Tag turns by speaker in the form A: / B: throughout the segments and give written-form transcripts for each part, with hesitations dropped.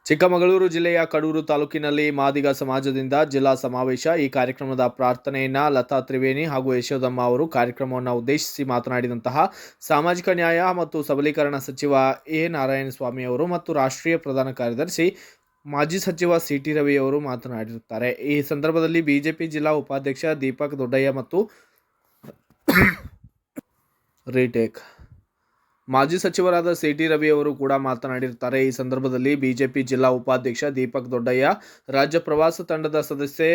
A: ಚಿಕ್ಕಮಗಳೂರು ಜಿಲ್ಲೆಯ ಕಡೂರು ತಾಲೂಕಿನಲ್ಲಿ ಮಾದಿಗ ಸಮಾಜದಿಂದ ಜಿಲ್ಲಾ ಸಮಾವೇಶ. ಈ ಕಾರ್ಯಕ್ರಮದ ಪ್ರಾರ್ಥನೆಯನ್ನ ಲತಾ ತ್ರಿವೇಣಿ ಹಾಗೂ ಯಶೋದಮ್ಮ ಅವರು ಕಾರ್ಯಕ್ರಮವನ್ನು ಉದ್ದೇಶಿಸಿ ಮಾತನಾಡಿದಂತಹ ಸಾಮಾಜಿಕ ನ್ಯಾಯ ಮತ್ತು ಸಬಲೀಕರಣ ಸಚಿವ ಎ ನಾರಾಯಣಸ್ವಾಮಿ ಅವರು ಮತ್ತು ರಾಷ್ಟ್ರೀಯ ಪ್ರಧಾನ ಕಾರ್ಯದರ್ಶಿ ಮಾಜಿ ಸಚಿವ ಸಿ.ಟಿ. ರವಿ ಅವರು ಮಾತನಾಡಿರುತ್ತಾರೆ. ಈ ಸಂದರ್ಭದಲ್ಲಿ ಬಿಜೆಪಿ ಜಿಲ್ಲಾ ಉಪಾಧ್ಯಕ್ಷ ದೀಪಕ್ ದೊಡ್ಡಯ್ಯ ಮತ್ತು ಮಾಜಿ ಸಚಿವರಾದ ಸಿ.ಟಿ. ರವಿ ಅವರು ಕೂಡ ಮಾತನಾಡಿರುತ್ತಾರೆ. ಈ ಸಂದರ್ಭದಲ್ಲಿ ಬಿಜೆಪಿ ಜಿಲ್ಲಾ ಉಪಾಧ್ಯಕ್ಷ ದೀಪಕ್ ದೊಡ್ಡಯ್ಯ, ರಾಜ್ಯ ಪ್ರವಾಸ ತಂಡದ ಸದಸ್ಯೆ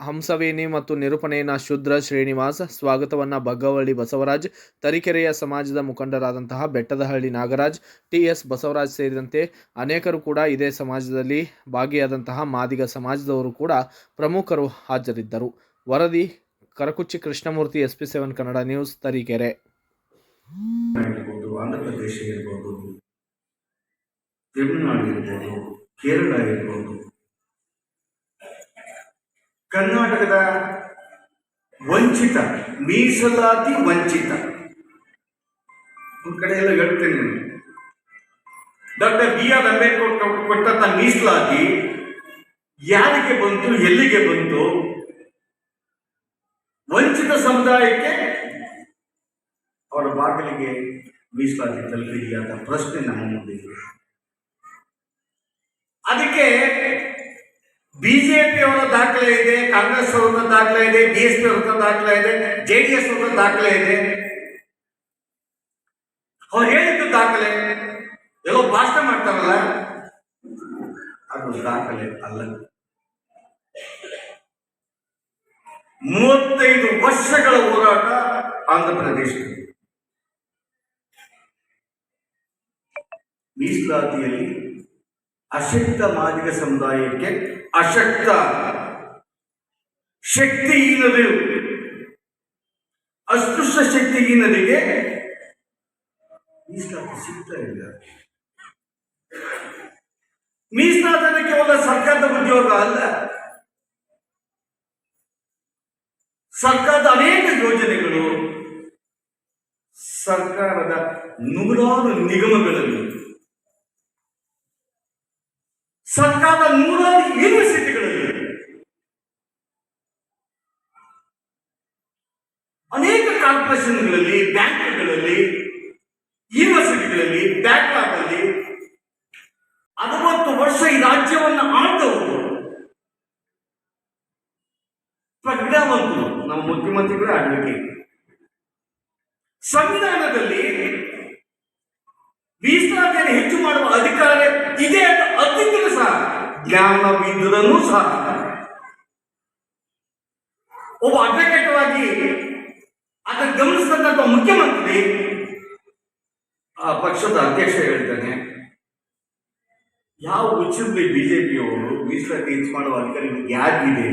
A: ಹಂಸವೇಣಿ ಮತ್ತು ನಿರೂಪಣೆಯನ್ನ ಶೂದ್ರ ಶ್ರೀನಿವಾಸ್, ಸ್ವಾಗತವನ್ನ ಬಗ್ಗವಳ್ಳಿ ಬಸವರಾಜ್, ತರೀಕೆರೆಯ ಸಮಾಜದ ಮುಖಂಡರಾದಂತಹ ಬೆಟ್ಟದಹಳ್ಳಿ ನಾಗರಾಜ್, ಟಿ.ಎಸ್. ಬಸವರಾಜ್ ಸೇರಿದಂತೆ ಅನೇಕರು ಕೂಡ ಇದೇ ಸಮಾಜದಲ್ಲಿ ಭಾಗಿಯಾದಂತಹ ಮಾದಿಗ ಸಮಾಜದವರು ಕೂಡ ಪ್ರಮುಖರು ಹಾಜರಿದ್ದರು. ವರದಿ ಕರಕುಚ್ಚಿ ಕೃಷ್ಣಮೂರ್ತಿ, SP7 ಕನ್ನಡ ನ್ಯೂಸ್, ತರೀಕೆರೆ.
B: ಆಂಧ್ರ ಪ್ರದೇಶ ಇರ್ಬೋದು, ತಮಿಳುನಾಡು ಇರ್ಬೋದು, ಕೇರಳ ಇರ್ಬೋದು, ಕರ್ನಾಟಕದ ವಂಚಿತ, ಮೀಸಲಾತಿ ವಂಚಿತ, ಒಂದ್ ಕಡೆ ಎಲ್ಲ ಹೇಳ್ತೇನೆ, ಡಾಕ್ಟರ್ BR ಅಂಬೇಡ್ಕರ್ ಕೊಟ್ಟಂತ ಮೀಸಲಾತಿ ಯಾರಿಗೆ ಬಂತು, ಎಲ್ಲಿಗೆ ಬಂತು, ವಂಚಿತ ಸಮುದಾಯಕ್ಕೆ ಅವರ ಬಾಗಿಲಿಗೆ ಮೀಸಲಾತಿ ತಲುಪಿದೆಯಾ ಅಂತ ಪ್ರಶ್ನೆ ನಮ್ಮ ಮುಂದೆ ಇದೆ. ಅದಕ್ಕೆ ಬಿಜೆಪಿ ಅವರ ದಾಖಲೆ ಇದೆ, ಕಾಂಗ್ರೆಸ್ ಅವರ ದಾಖಲೆ ಇದೆ, BSP ಅವರ ದಾಖಲೆ ಇದೆ, JDS ಅವರ ದಾಖಲೆ ಇದೆ. ಅವ್ರು ಹೇಳಿದ್ದು ದಾಖಲೆ ಎಲ್ಲೋ ಭಾಷಣ ಮಾಡ್ತಾರಲ್ಲ, ಅದು ದಾಖಲೆ ಅಲ್ಲ. 35 ವರ್ಷಗಳ ಹೋರಾಟ ಆಂಧ್ರ ಪ್ರದೇಶದಲ್ಲಿ ಮೀಸಲಾತಿಯಲ್ಲಿ ಅಶಕ್ತ ಮಾದಿಗ ಸಮುದಾಯಕ್ಕೆ, ಅಶಕ್ತ ಶಕ್ತಿಹೀನರು, ಅಸ್ಪೃಶ್ಯ ಶಕ್ತಿಹೀನರಿಗೆ ಮೀಸಲಾತಿ ಸಿಗ್ತಾ ಇಲ್ಲ. ಮೀಸಲಾತಿ ಕೇವಲ ಸರ್ಕಾರದ ಉದ್ಯೋಗ ಅಲ್ಲ, ಸರ್ಕಾರದ ಅನೇಕ ಯೋಜನೆಗಳು, ಸರ್ಕಾರದ ನೂರಾರು ನಿಗಮಗಳಲ್ಲಿ, ಸರ್ಕಾರದ ನೂರಾರು ಯೂನಿವರ್ಸಿಟಿಗಳಲ್ಲಿ, ಅನೇಕ ಕಾರ್ಪೊರೇಷನ್ಗಳಲ್ಲಿ, ಬ್ಯಾಂಕ್ಗಳಲ್ಲಿ, ಯೂನಿವರ್ಸಿಟಿಗಳಲ್ಲಿ, ಬ್ಯಾಕ್ಲಾಗಲ್ಲಿ 60 ವರ್ಷ ಈ ರಾಜ್ಯವನ್ನು ಆಳ್ದವರು ಪ್ರಜ್ಞಾವಂತರು ನಮ್ಮ ಮುಖ್ಯಮಂತ್ರಿಗಳೇ ಆಗಬೇಕು. ಸಂವಿಧಾನದಲ್ಲಿ ಮೀಸಲಾತಿಯನ್ನು ಹೆಚ್ಚು ಮಾಡುವ ಅಧಿಕಾರ ಇದೆ ಅಂತ ಅತಿಥಿಗಳು ಸಹ, ಜ್ಞಾನವಿದ್ದರೂ ಸಹ ಒಬ್ಬ ಅಡ್ವೊಕೇಟ್ ಆಗಿ ಅದನ್ನು ಗಮನಿಸಿದಂತ ಮುಖ್ಯಮಂತ್ರಿ, ಆ ಪಕ್ಷದ ಅಧ್ಯಕ್ಷ ಹೇಳ್ತಾನೆ, ಯಾವ ಹುಚ್ಚಲ್ಲಿ ಬಿಜೆಪಿಯವರು ಮೀಸಲಾತಿ ಹೆಚ್ಚು ಮಾಡುವ ಅಧಿಕಾರ ಯಾರಿಗಿದೆ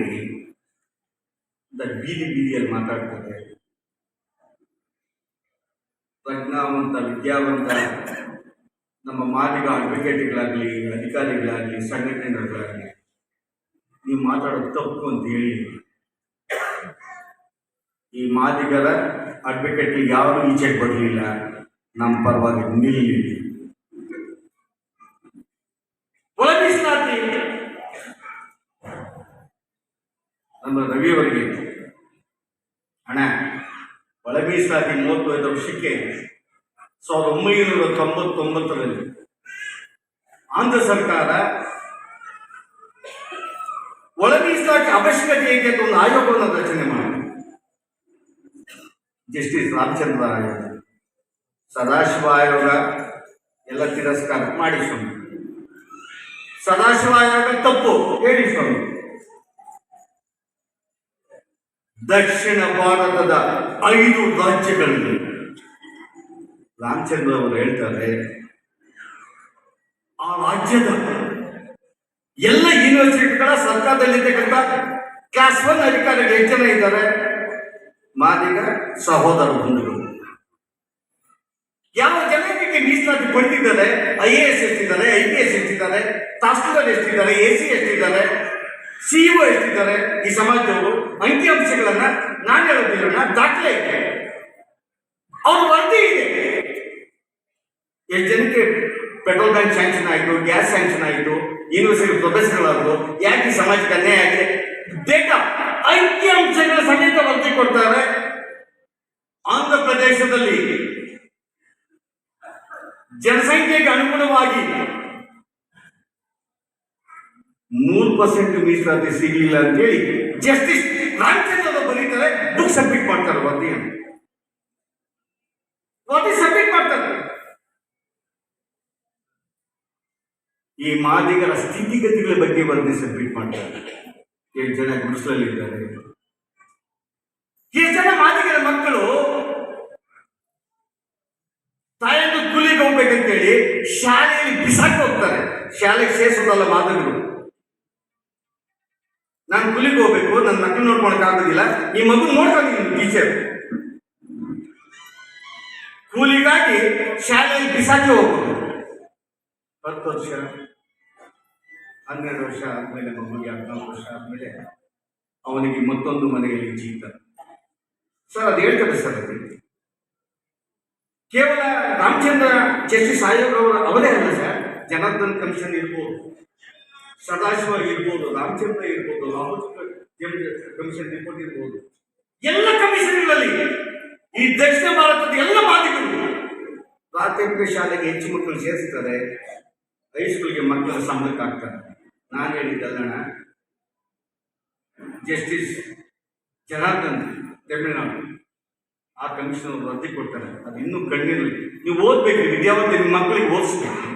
B: ಅಂತ ಬೀದಿಯಲ್ಲಿ ಮಾತಾಡ್ತಾರೆ. ಪ್ರಜ್ಞಾವಂತ, ವಿದ್ಯಾವಂತ ನಮ್ಮ ಮಾದಿಗ ಅಡ್ವೊಕೇಟ್ಗಳಾಗಲಿ, ಅಧಿಕಾರಿಗಳಾಗಲಿ, ಸಂಘಟನೆಗಳಾಗಲಿ, ನೀವು ಮಾತಾಡೋದು ತಪ್ಪು ಅಂತ ಹೇಳಿ ಈ ಮಾದಿಗರ ಅಡ್ವೊಕೇಟ್ ಯಾರು ಈಚೆಗೆ ಬರಲಿಲ್ಲ, ನಮ್ಮ ಪರವಾಗಿ ನಿಲ್ಲಿ. ಒಳ ಮೀಸಲಾತಿ ನಮ್ಮ ರವಿಯವರಿಗೆ ಹಣ ಒಳ ಮೀಸಲಾತಿ 35 ವರ್ಷಕ್ಕೆ 1999ರಲ್ಲಿ ಆಂಧ್ರ ಸರ್ಕಾರ ಒಳ ಮೀಸಲಾತಿ ಅವಶ್ಯಕತೆ ಇದೆ ಅಂತ ಒಂದು ಆಯೋಗವನ್ನು ರಚನೆ ಮಾಡಿ, ಜಸ್ಟಿಸ್ ರಾಮಚಂದ್ರ ಆಯೋಗ, ಸದಾಶಿವ ಆಯೋಗ ಎಲ್ಲ ತಿರಸ್ಕಾರ ಮಾಡಿ ಸ್ವಾಮಿ. ಸದಾಶಿವ ಆಯೋಗ ತಪ್ಪು ಹೇಳಿ ಸ್ವಾಮಿ. ದಕ್ಷಿಣ ಭಾರತದ 5 ರಾಜ್ಯಗಳಲ್ಲಿ ರಾಮಚಂದ್ರ ಅವರು ಹೇಳ್ತಾರೆ, ಆ ರಾಜ್ಯದ ಎಲ್ಲ ಯೂನಿವರ್ಸಿಟಿಗಳ ಸರ್ಕಾರದಲ್ಲಿರ್ತಕ್ಕಂಥ ಕ್ಲಾಸ್ 1 ಅಧಿಕಾರಿಗಳು ಎಷ್ಟು ಜನ ಇದ್ದಾರೆ? ಮಾದಿಗ ಸಹೋದರ ಬಂಧುಗಳು. ಯಾವ ಜನರಿಗೆ ಮೀಸಲಾತಿ ಪಡೆದಿದ್ದಾರೆ? IAS ಎಷ್ಟಿದ್ದಾರೆ, IPS ಎಷ್ಟಿದ್ದಾರೆ, tahsildar ಎಷ್ಟಿದ್ದಾರೆ, AC ಎಷ್ಟಿದ್ದಾರೆ, CEO ಎಷ್ಟಿದ್ದಾರೆ? ಈ ಸಮಾಜದವರು ಅಂಕಿಅಂಶಗಳನ್ನ ನಾನು ಹೇಳೋದಿಲ್ಲ, ದಾಖಲೆ ಇದೆ, ಅವ್ರ ವರದಿ ಇದೆ. ಎಷ್ಟು ಜನಕ್ಕೆ ಪೆಟ್ರೋಲ್ ಬ್ಯಾಂಕ್ ಸ್ಯಾಂಕ್ಷನ್ ಆಯಿತು, ಗ್ಯಾಸ್ ಸ್ಯಾಂಕ್ಷನ್ ಆಯಿತು, ಯೂನಿವರ್ಸಿಟಿ ಪ್ರೊಫೆಸರ್ಗಳಾದ್ರು, ಯಾಕೆ ಈ ಸಮಾಜಕ್ಕೆ ಅನ್ಯಾಯ ಆಗಿದೆ? ಡೇಟಾ ಅಂಕಿಅಂಶಗಳ ಸಮೇತ ವರದಿ ಕೊಡ್ತಾರೆ. ಆಂಧ್ರ ಪ್ರದೇಶದಲ್ಲಿ ಜನಸಂಖ್ಯೆಗೆ ಅನುಗುಣವಾಗಿ 3% ಮೀಸಲಾತಿ ಸಿಗಲಿಲ್ಲ ಅಂತೇಳಿ ಜಸ್ಟಿಸ್ ರಾಮಚಂದ್ರ ಬರೀತಾರೆ, ಬುಕ್ ಸಬ್ಮಿಟ್ ಮಾಡ್ತಾರೆ, ವರದಿ ಸಬ್ಮಿಟ್ ಮಾಡ್ತಾರೆ. ಈ ಮಾದಿಗರ ಸ್ಥಿತಿಗತಿಗಳ ಬಗ್ಗೆ ವರದಿ ಸಬ್ಮಿಟ್ ಮಾಡ್ತಾರೆ. 7 ಜನ ಗುಡಿಸಲಲ್ಲಿದ್ದಾರೆ. 7 ಜನ ಮಾದಿಗರ ಮಕ್ಕಳು ತಾಯಿಯನ್ನು ಕೂಲಿಗೆ ಹೋಗ್ಬೇಕಂತೇಳಿ ಶಾಲೆಯಲ್ಲಿ ಬಿಸಾಕಿ ಹೋಗ್ತಾರೆ. ಶಾಲೆಗೆ ಸೇರಿಸೋದಲ್ಲ ಮಾದಿಗರು. ನಾನು ಕೂಲಿಗೆ ಹೋಗ್ಬೇಕು, ನನ್ನ ಮಕ್ಕಳು ನೋಡ್ಕೊಳಕ್ ಆಗೋದಿಲ್ಲ, ಈ ಮಗು ನೋಡ್ಕೊಂಡು ಟೀಚರ್ ಕೂಲಿಗಾಗಿ ಶಾಲೆಯಲ್ಲಿ ಬಿಸಾಕಿ ಹೋಗ್ಬೋದು. 10 ವರ್ಷ 12 ವರ್ಷ ಆದ್ಮೇಲೆ, ಮಗುಗೆ 14 ವರ್ಷ ಆದ್ಮೇಲೆ ಅವನಿಗೆ ಮತ್ತೊಂದು ಮನೆಯಲ್ಲಿ ಜೀತ. ಸರ್ ಅದು ಹೇಳ್ತದೆ ಸರ್. ಅದು ಕೇವಲ ರಾಮಚಂದ್ರ ಜಸ್ಟಿಸ್ ಆಯೋಗ ಅವರೇ ಅಲ್ಲ ಸರ್. ಜನಾರ್ದನ್ ಕಮಿಷನ್ ಇರ್ಬೋದು, ಸದಾಶಿವ ಇರ್ಬೋದು, ರಾಮಚಂದ್ರ ಇರ್ಬೋದು, ಕಮಿಷನ್ ರಿಪೋರ್ಟ್ ಇರ್ಬೋದು. ಎಲ್ಲ ಕಮಿಷನ್ಗಳಲ್ಲಿ ಈ ದಕ್ಷಿಣ ಭಾರತದ ಎಲ್ಲ ಮಾದಿಗರು ಪ್ರಾಥಮಿಕ ಶಾಲೆಗೆ ಹೆಚ್ಚು ಮಕ್ಕಳು ಸೇರಿಸ್ತಾರೆ, ಹೈಸ್ಕೂಲ್ಗೆ ಮಕ್ಕಳ ಸಂಬಳಕ್ಕೆ ಹಾಕ್ತಾರೆ. ನಾನು ಹೇಳಿದ್ದಲ್ಲಣ್ಣ, ಜಸ್ಟಿಸ್ ಜನಾರ್ದನ್ ತಮಿಳುನಾಡು ಆ ಕಮಿಷನ್ ವರದಿ ಕೊಡ್ತಾರೆ. ಅದು ಇನ್ನೂ ಕಣ್ಣೀರಲ್ಲಿ ನೀವು ಓದ್ಬೇಕು, ವಿದ್ಯಾವಂತ ನಿಮ್ಮ ಮಕ್ಕಳಿಗೆ ಓದಿಸ್ಬೇಕು.